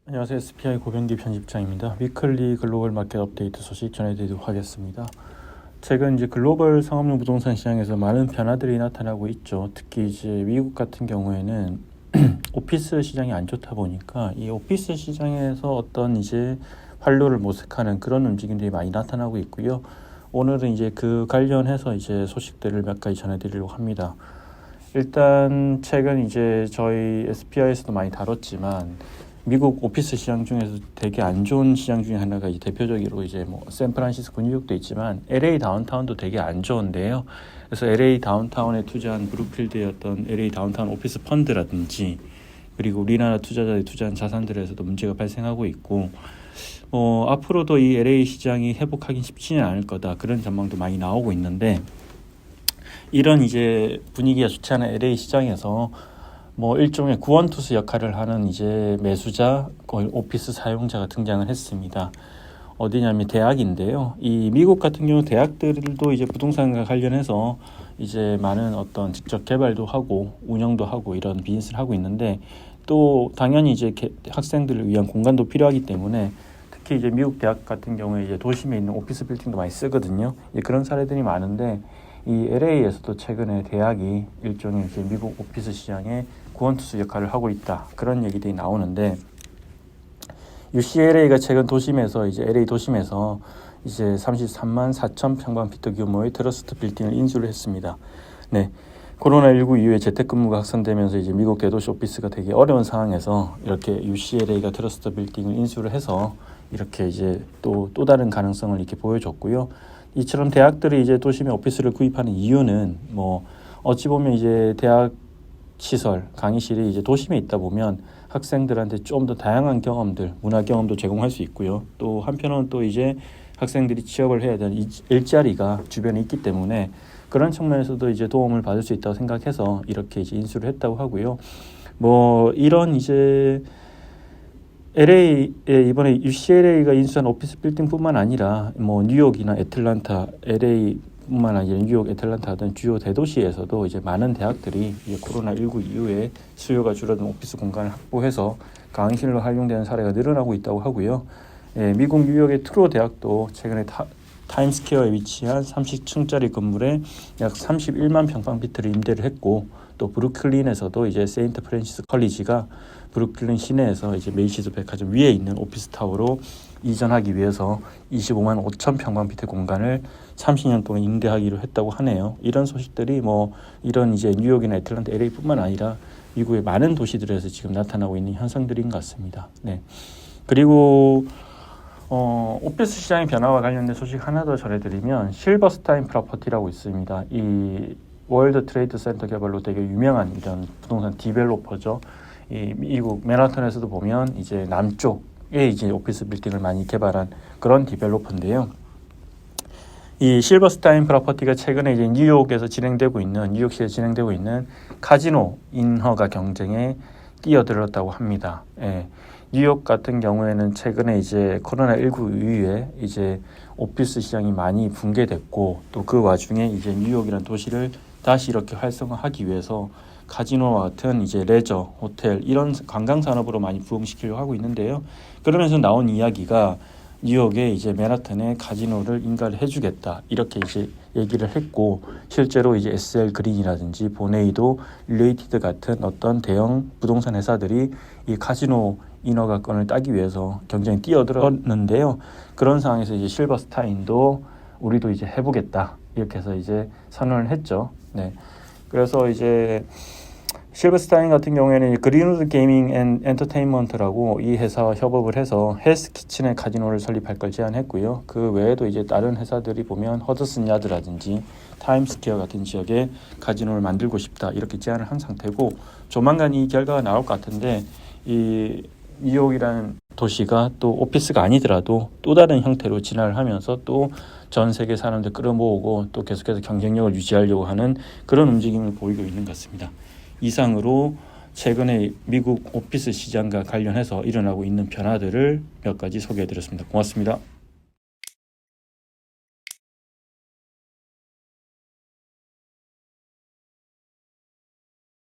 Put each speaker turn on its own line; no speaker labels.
안녕하세요. SPI 고병기 편집장입니다. 위클리 글로벌 마켓 업데이트 소식 전해드리도록 하겠습니다. 최근 이제 글로벌 상업용 부동산 시장에서 많은 변화들이 나타나고 있죠. 특히 이제 미국 같은 경우에는 오피스 시장이 안 좋다 보니까 이 오피스 시장에서 어떤 이제 활로를 모색하는 그런 움직임들이 많이 나타나고 있고요. 오늘은 이제 그 관련해서 이제 소식들을 몇 가지 전해드리려고 합니다. 일단 최근 이제 저희 SPI에서도 많이 다뤘지만 미국 오피스 시장 중에서 되게 안 좋은 시장 중에 하나가 이제 대표적으로 이제 뭐 샌프란시스코, 뉴욕도 있지만 LA 다운타운도 되게 안 좋은데요. 그래서 LA 다운타운에 투자한 브룩필드의 어떤 LA 다운타운 오피스 펀드라든지 그리고 우리나라 투자자들이 투자한 자산들에서도 문제가 발생하고 있고 앞으로도 이 LA 시장이 회복하기 쉽지는 않을 거다 그런 전망도 많이 나오고 있는데 이런 이제 분위기가 좋지 않은 LA 시장에서 일종의 구원투수 역할을 하는 이제 매수자, 오피스 사용자가 등장을 했습니다. 어디냐면 대학인데요. 이 미국 같은 경우 대학들도 이제 부동산과 관련해서 이제 많은 어떤 직접 개발도 하고 운영도 하고 이런 비즈니스를 하고 있는데 또 당연히 이제 학생들을 위한 공간도 필요하기 때문에 특히 이제 미국 대학 같은 경우에 이제 도심에 있는 오피스 빌딩도 많이 쓰거든요. 그런 사례들이 많은데 이 LA에서도 최근에 대학이 일종의 이제 미국 오피스 시장에 구원투수 역할을 하고 있다. 그런 얘기들이 나오는데 UCLA가 최근 도심에서 이제 LA 도심에서 이제 33만 4천 평방피트 규모의 트러스트 빌딩을 인수를 했습니다. 네. 코로나19 이후에 재택근무가 확산되면서 이제 미국 대도시 오피스가 되게 어려운 상황에서 이렇게 UCLA가 트러스트 빌딩을 인수를 해서 이렇게 이제 또 다른 가능성을 이렇게 보여줬고요. 이처럼 대학들이 이제 도심에 오피스를 구입하는 이유는 어찌 보면 이제 대학 시설, 강의실이 이제 도심에 있다 보면 학생들한테 좀 더 다양한 경험들, 문화 경험도 제공할 수 있고요. 또 한편으로는 또 이제 학생들이 취업을 해야 되는 일자리가 주변에 있기 때문에 그런 측면에서도 이제 도움을 받을 수 있다고 생각해서 이렇게 이제 인수를 했다고 하고요. 이런 이제 LA에 이번에 UCLA가 인수한 오피스 빌딩뿐만 아니라 뉴욕이나 애틀란타, LA뿐만 아니라 뉴욕, 애틀란타 등 주요 대도시에서도 이제 많은 대학들이 이제 코로나19 이후에 수요가 줄어든 오피스 공간을 확보해서 강의실로 활용되는 사례가 늘어나고 있다고 하고요. 미국 뉴욕의 트로 대학도 최근에 타임스퀘어에 위치한 30층짜리 건물에 약 31만 평방피트를 임대를 했고 또 브루클린에서도 이제 세인트 프랜시스 컬리지가 브루클린 시내에서 이제 메이시즈 백화점 위에 있는 오피스 타워로 이전하기 위해서 25만 5천 평방피트 공간을 30년 동안 임대하기로 했다고 하네요. 이런 소식들이 이런 이제 뉴욕이나 애틀랜타, LA뿐만 아니라 미국의 많은 도시들에서 지금 나타나고 있는 현상들인 것 같습니다. 네. 그리고 오피스 시장의 변화와 관련된 소식 하나 더 전해드리면 실버스타인 프로퍼티라고 있습니다. 이 월드 트레이드 센터 개발로 되게 유명한 이런 부동산 디벨로퍼죠. 이 미국 맨하탄에서도 보면 이제 남쪽에 이제 오피스 빌딩을 많이 개발한 그런 디벨로퍼인데요. 이 실버스타인 프로퍼티가 최근에 이제 뉴욕시에 진행되고 있는 카지노 인허가 경쟁에 뛰어들었다고 합니다. 뉴욕 같은 경우에는 최근에 이제 코로나19 이후에 이제 오피스 시장이 많이 붕괴됐고 또 그 와중에 이제 뉴욕이라는 도시를 다시 이렇게 활성화하기 위해서 카지노와 같은 이제 레저, 호텔 이런 관광 산업으로 많이 부흥시키려고 하고 있는데요. 그러면서 나온 이야기가 뉴욕에 이제 맨하탄에 카지노를 인가를 해주겠다 이렇게 이제 얘기를 했고 실제로 이제 SL 그린이라든지 보네이도, 릴레이티드 같은 어떤 대형 부동산 회사들이 이 카지노 인허가권을 따기 위해서 경쟁에 뛰어들었는데요. 그런 상황에서 이제 실버스타인도 우리도 이제 해보겠다 이렇게 해서 이제 선언을 했죠. 네. 그래서 이제 실버스타인 같은 경우에는 그린우드 게이밍 앤 엔터테인먼트라고 이 회사와 협업을 해서 헬스 키친의 카지노를 설립할 걸 제안했고요. 그 외에도 이제 다른 회사들이 보면 허드슨 야드라든지 타임스퀘어 같은 지역에 카지노를 만들고 싶다 이렇게 제안을 한 상태고 조만간 이 결과가 나올 것 같은데 이 뉴욕이라는 도시가 또 오피스가 아니더라도 또 다른 형태로 진화를 하면서 또 전 세계 사람들 끌어모으고 또 계속해서 경쟁력을 유지하려고 하는 그런 움직임을 보이고 있는 것 같습니다. 이상으로 최근에 미국 오피스 시장과 관련해서 일어나고 있는 변화들을 몇 가지 소개해드렸습니다. 고맙습니다.